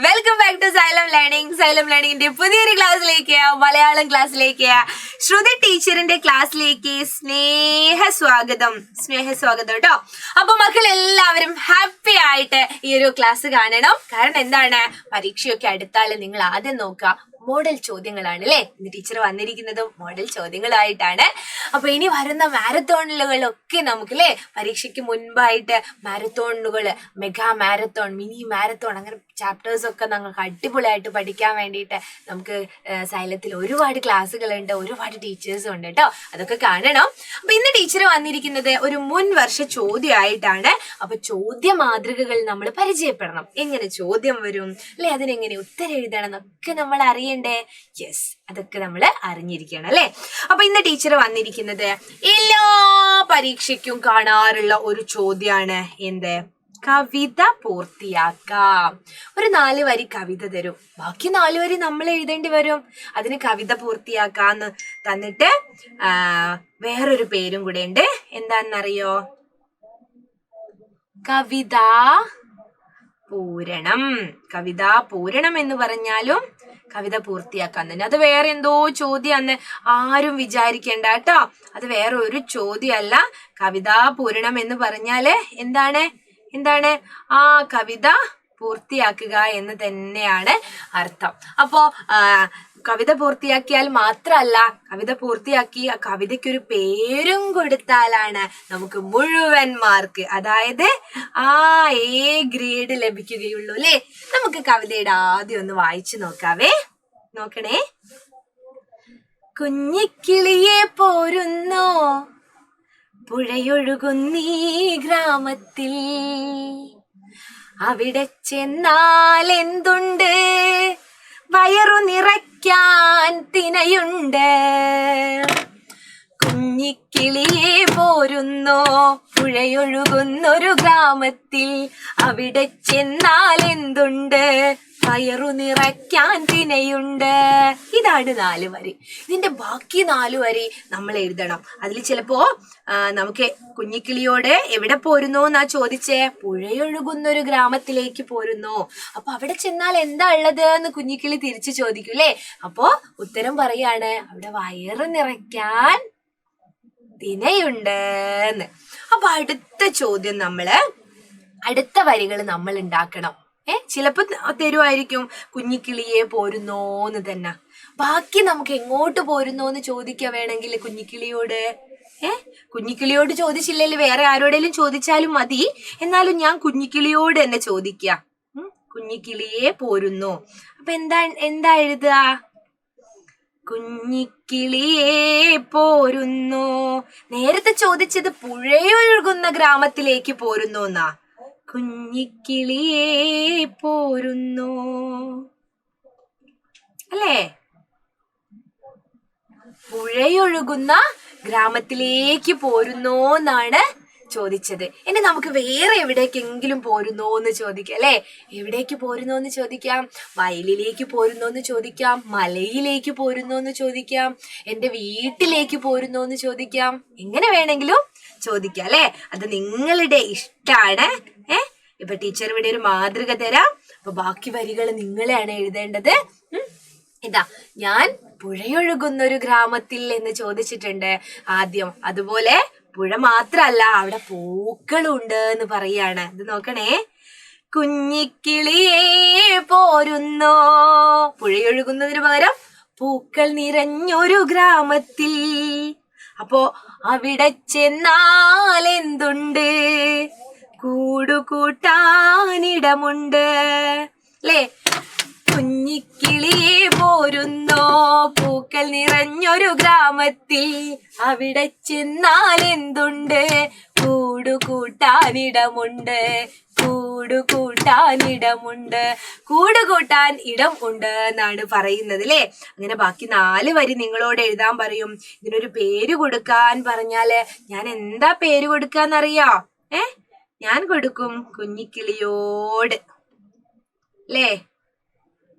Welcome back to Xylem learning. Xylem ലേണിംഗിന്റെ പുതിയൊരു ക്ലാസ്സിലേക്ക്, മലയാളം ക്ലാസ്സിലേക്ക്, ശ്രുതി ടീച്ചറിന്റെ ക്ലാസ്സിലേക്ക് സ്നേഹസ്വാഗതം കേട്ടോ. അപ്പൊ മക്കൾ എല്ലാവരും ഹാപ്പി ആയിട്ട് ഈ ഒരു ക്ലാസ് കാണണം. കാരണം എന്താണ്, പരീക്ഷയൊക്കെ അടുത്താൽ നിങ്ങൾ ആദ്യം നോക്കുക മോഡൽ ചോദ്യങ്ങളാണ് അല്ലെ. ഇന്ന് ടീച്ചർ വന്നിരിക്കുന്നത് മോഡൽ ചോദ്യങ്ങളായിട്ടാണ്. അപ്പൊ ഇനി വരുന്ന മാരത്തോണുകളൊക്കെ നമുക്ക് അല്ലെ, പരീക്ഷയ്ക്ക് മുൻപായിട്ട് മാരത്തോണുകൾ, മെഗാ മാരത്തോൺ, മിനി മാരത്തോൺ, അങ്ങനെ ചാപ്റ്റേഴ്സ് ഒക്കെ നമുക്ക് അടിപൊളിയായിട്ട് പഠിക്കാൻ വേണ്ടിയിട്ട് നമുക്ക് സൈലത്തിൽ ഒരുപാട് ക്ലാസ്സുകളുണ്ട്, ഒരുപാട് ടീച്ചേഴ്സും ഉണ്ട് കേട്ടോ. അതൊക്കെ കാണണം. അപ്പൊ ഇന്ന് ടീച്ചർ വന്നിരിക്കുന്നത് ഒരു മുൻ വർഷ ചോദ്യമായിട്ടാണ്. അപ്പൊ ചോദ്യ മാതൃകകൾ നമ്മൾ പരിചയപ്പെടണം. എങ്ങനെ ചോദ്യം വരും അല്ലെ, അതിനെങ്ങനെ ഉത്തരം എഴുതണം എന്നൊക്കെ നമ്മൾ അറിയണ്ടേ. യെസ്, അതൊക്കെ നമ്മൾ അറിഞ്ഞിരിക്കണം അല്ലെ. അപ്പൊ ഇന്ന് ടീച്ചർ വന്നിരിക്കുന്നത് എല്ലാ പരീക്ഷയ്ക്കും കാണാറുള്ള ഒരു ചോദ്യമാണ്. എന്ത്? കവിത പൂർത്തിയാക്കാം. ഒരു 4 വരി കവിത തരും, ബാക്കി 4 വരി നമ്മൾ എഴുതേണ്ടി വരും. അതിന് കവിത പൂർത്തിയാക്കാന്ന് തന്നിട്ട് വേറൊരു പേരും കൂടെ ഉണ്ട്. എന്താണെന്നറിയോ? കവിതാ പൂരണം. കവിതാ പൂരണം എന്ന് പറഞ്ഞാലും കവിത പൂർത്തിയാക്കാൻ തന്നെ. അത് വേറെ എന്തോ ചോദ്യാന്ന് ആരും വിചാരിക്കേണ്ട കേട്ടോ. അത് വേറെ ഒരു ചോദ്യമല്ല. കവിതാ പൂരണം എന്ന് പറഞ്ഞാല് എന്താണ്? ആ കവിത പൂർത്തിയാക്കുക എന്ന് തന്നെയാണ് അർത്ഥം. അപ്പോ കവിത പൂർത്തിയാക്കിയാൽ മാത്രല്ല, കവിത പൂർത്തിയാക്കി ആ കവിതയ്ക്കൊരു പേരും കൊടുത്താലാണ് നമുക്ക് മുഴുവൻ മാർക്ക്, അതായത് A ഗ്രേഡ് ലഭിക്കുകയുള്ളൂ അല്ലെ. നമുക്ക് കവിതയുടെ ആദ്യം ഒന്ന് വായിച്ചു നോക്കണേ. കുഞ്ഞിക്കിളിയെ പോരുന്നോ പുഴയൊഴുകുന്നീ ഗ്രാമത്തിൽ, അവിടെ ചെന്നാൽ എന്തുണ്ട്, വയറു നിറയ്ക്കാൻ തിനയുണ്ട്. കുഞ്ഞിക്കിളിയെ പോരുന്നോ പുഴയൊഴുകുന്നൊരു ഗ്രാമത്തിൽ, അവിടെ ചെന്നാൽ എന്തുണ്ട്, വയറു നിറയ്ക്കാൻ തിനയുണ്ട്. ഇതാണ് 4 വരി. ഇതിന്റെ ബാക്കി 4 വരി നമ്മൾ എഴുതണം. അതിൽ ചിലപ്പോ നമുക്ക് കുഞ്ഞിക്കിളിയോട് എവിടെ പോരുന്നോ എന്നാ ചോദിച്ചേ, പുഴയൊഴുകുന്നൊരു ഗ്രാമത്തിലേക്ക് പോരുന്നോ. അപ്പൊ അവിടെ ചെന്നാൽ എന്താ ഉള്ളത് എന്ന് കുഞ്ഞിക്കിളി തിരിച്ചു ചോദിക്കും അല്ലേ. അപ്പോ ഉത്തരം പറയാണ്, അവിടെ വയറ് നിറയ്ക്കാൻ തിനയുണ്ട് എന്ന്. അപ്പൊ അടുത്ത ചോദ്യം അടുത്ത വരികൾ നമ്മൾ ഉണ്ടാക്കണം. ചിലപ്പോ തരുമായിരിക്കും കുഞ്ഞിക്കിളിയെ പോരുന്നോന്ന് തന്നെ. ബാക്കി നമുക്ക് എങ്ങോട്ട് പോരുന്നോന്ന് ചോദിക്കുക വേണമെങ്കിൽ കുഞ്ഞിക്കിളിയോട് ചോദിച്ചില്ലെങ്കിൽ വേറെ ആരോടെങ്കിലും ചോദിച്ചാലും മതി. എന്നാലും ഞാൻ കുഞ്ഞിക്കിളിയോട് തന്നെ ചോദിക്കാം. കുഞ്ഞിക്കിളിയെ പോരുന്നു. അപ്പൊ എന്താ എഴുതുക? കുഞ്ഞിക്കിളിയെ പോരുന്നു. നേരത്തെ ചോദിച്ചത് പുഴയൊഴുകുന്ന ഗ്രാമത്തിലേക്ക് പോരുന്നു എന്നാ. കുഞ്ഞിക്കിളിയെ പോരുന്നു അല്ലേ? പുഴയൊഴുകുന്ന ഗ്രാമത്തിലേക്ക് പോരുന്നോ എന്നാണ് ചോദിച്ചത്. ഇനി നമുക്ക് വേറെ എവിടേക്കെങ്കിലും പോരുന്നോ എന്ന് ചോദിക്കാം അല്ലെ. എവിടേക്ക് പോരുന്നോ എന്ന് ചോദിക്കാം. വയലിലേക്ക് പോരുന്നോ എന്ന് ചോദിക്കാം, മലയിലേക്ക് പോരുന്നോ എന്ന് ചോദിക്കാം, എന്റെ വീട്ടിലേക്ക് പോരുന്നോ എന്ന് ചോദിക്കാം. എങ്ങനെ വേണമെങ്കിലും ചോദിക്കാം അല്ലെ. അത് നിങ്ങളുടെ ഇഷ്ടാണ്. ഇപ്പൊ ടീച്ചർ ഇവിടെ ഒരു മാതൃക തരാം. അപ്പൊ ബാക്കി വരികൾ നിങ്ങളാണ് എഴുതേണ്ടത്. ഇതാ, ഞാൻ പുഴയൊഴുകുന്നൊരു ഗ്രാമത്തിൽ എന്ന് ചോദിച്ചിട്ടുണ്ട് ആദ്യം. അതുപോലെ പുഴ മാത്രല്ല, അവിടെ പൂക്കളുണ്ട് എന്ന് പറയാണ്. ഇത് നോക്കണേ. കുഞ്ഞിക്കിളിയെ പോരുന്നോ, പുഴയൊഴുകുന്നതിന് പകരം പൂക്കൾ നിറഞ്ഞൊരു ഗ്രാമത്തിൽ, അപ്പോ അവിടെ ചെന്നാൽ എന്തുണ്ട്, കൂടുകൂട്ടാനിടമുണ്ട് അല്ലേ. കുഞ്ഞിക്കിളിയെ പോരുന്നോ പൂക്കൾ നിറഞ്ഞൊരു ഗ്രാമത്തിൽ, അവിടെ ചെന്നാൽ എന്തുണ്ട്, കൂടുകൂട്ടാനിടമുണ്ട്. കൂടുകൂട്ടാൻ ഇടം ഉണ്ട് എന്നാണ് പറയുന്നത് അല്ലേ. അങ്ങനെ ബാക്കി 4 വരി നിങ്ങളോട് എഴുതാൻ പറയും. ഇതിനൊരു പേര് കൊടുക്കാൻ പറഞ്ഞാല് ഞാൻ എന്താ പേര് കൊടുക്കാന്നറിയോ? ഞാൻ കൊടുക്കും കുഞ്ഞിക്കിളിയോട് അല്ലേ.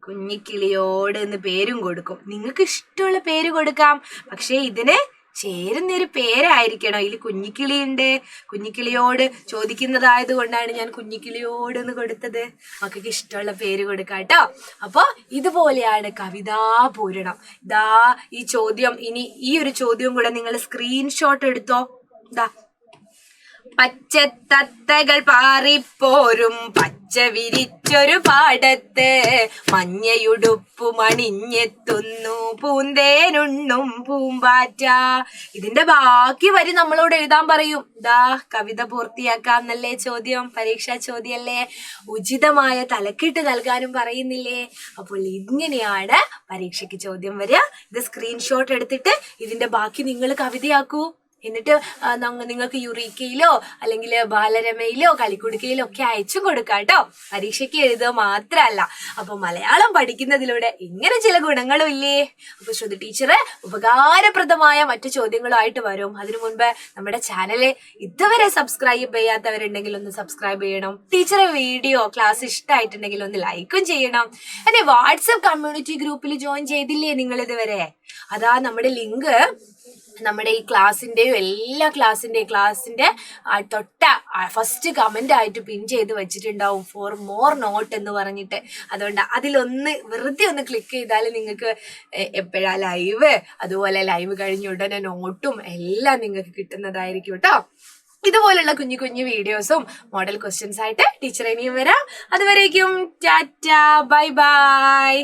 കുഞ്ഞിക്കിളിയോട് എന്ന് പേരും കൊടുക്കും. നിങ്ങൾക്ക് ഇഷ്ടമുള്ള പേര് കൊടുക്കാം. പക്ഷെ ഇതിന് ചേരുന്നൊരു പേരായിരിക്കണം. ഇതിൽ കുഞ്ഞിക്കിളിയുണ്ട്, കുഞ്ഞിക്കിളിയോട് ചോദിക്കുന്നതായത് കൊണ്ടാണ് ഞാൻ കുഞ്ഞിക്കിളിയോട് എന്ന് കൊടുത്തത്. മക്കൾക്ക് ഇഷ്ടമുള്ള പേര് കൊടുക്കാം കേട്ടോ. അപ്പൊ ഇതുപോലെയാണ് കവിതാപൂരണം. ഇതാ ഈ ചോദ്യം, ഇനി ഈ ഒരു ചോദ്യം കൂടെ നിങ്ങൾ സ്ക്രീൻഷോട്ട് എടുത്തോ. ഇതാ, പച്ചത്തത്തകൾ പാറിപ്പോരും പച്ച വിരിച്ചൊരു പാടത്ത്, മഞ്ഞയുടുപ്പു മണിഞ്ഞെത്തുന്നു പൂന്തേനുണ്ണും പൂമ്പാറ്റ. ഇതിന്റെ ബാക്കി വരി നമ്മളോട് എഴുതാൻ പറയും. ദാ കവിത പൂർത്തിയാക്കാന്നല്ലേ ചോദ്യം, പരീക്ഷാ ചോദ്യല്ലേ. ഉചിതമായ തലക്കെട്ട് നൽകാനും പറയുന്നില്ലേ. അപ്പോൾ ഇങ്ങനെയാണ് പരീക്ഷയ്ക്ക് ചോദ്യം വരിക. ഇത് സ്ക്രീൻഷോട്ട് എടുത്തിട്ട് ഇതിന്റെ ബാക്കി നിങ്ങൾ കവിതയാക്കൂ. എന്നിട്ട് നിങ്ങൾക്ക് യുറീക്കയിലോ അല്ലെങ്കിൽ ബാലരമയിലോ കളിക്കുടുക്കയിലോ ഒക്കെ അയച്ചു കൊടുക്കാം കേട്ടോ. പരീക്ഷയ്ക്ക് എഴുതുക മാത്രമല്ല, അപ്പൊ മലയാളം പഠിക്കുന്നതിലൂടെ ഇങ്ങനെ ചില ഗുണങ്ങളും ഇല്ലേ. അപ്പൊ ശ്രുതി ടീച്ചറ് ഉപകാരപ്രദമായ മറ്റു ചോദ്യങ്ങളുമായിട്ട് വരും. അതിനു മുൻപ് നമ്മുടെ ചാനല് ഇതുവരെ സബ്സ്ക്രൈബ് ചെയ്യാത്തവരുണ്ടെങ്കിൽ ഒന്ന് സബ്സ്ക്രൈബ് ചെയ്യണം. ടീച്ചറെ വീഡിയോ ക്ലാസ് ഇഷ്ടമായിട്ടുണ്ടെങ്കിൽ ഒന്ന് ലൈക്കും ചെയ്യണം. അതെ, വാട്സപ്പ് കമ്മ്യൂണിറ്റി ഗ്രൂപ്പിൽ ജോയിൻ ചെയ്തില്ലേ നിങ്ങൾ ഇതുവരെ? അതാ നമ്മുടെ ലിങ്ക് നമ്മുടെ ഈ ക്ലാസ്സിന്റെയും എല്ലാ ക്ലാസ്സിന്റെ തൊട്ട ഫസ്റ്റ് കമന്റ് ആയിട്ട് പിൻ ചെയ്ത് വെച്ചിട്ടുണ്ടാവും, ഫോർ മോർ നോട്ട് എന്ന് പറഞ്ഞിട്ട്. അതുകൊണ്ട് അതിലൊന്ന് വെറുതെ ഒന്ന് ക്ലിക്ക് ചെയ്താൽ നിങ്ങൾക്ക് എപ്പോഴാ ലൈവ്, അതുപോലെ ലൈവ് കഴിഞ്ഞ ഉടനെ നോട്ടും എല്ലാം നിങ്ങൾക്ക് കിട്ടുന്നതായിരിക്കും കേട്ടോ. ഇതുപോലുള്ള കുഞ്ഞു കുഞ്ഞു വീഡിയോസും മോഡൽ ക്വസ്റ്റ്യൻസ് ആയിട്ട് ടീച്ചർ ഇനിയും വരാം. അതുവരേക്കും ടാറ്റ, ബൈ ബൈ.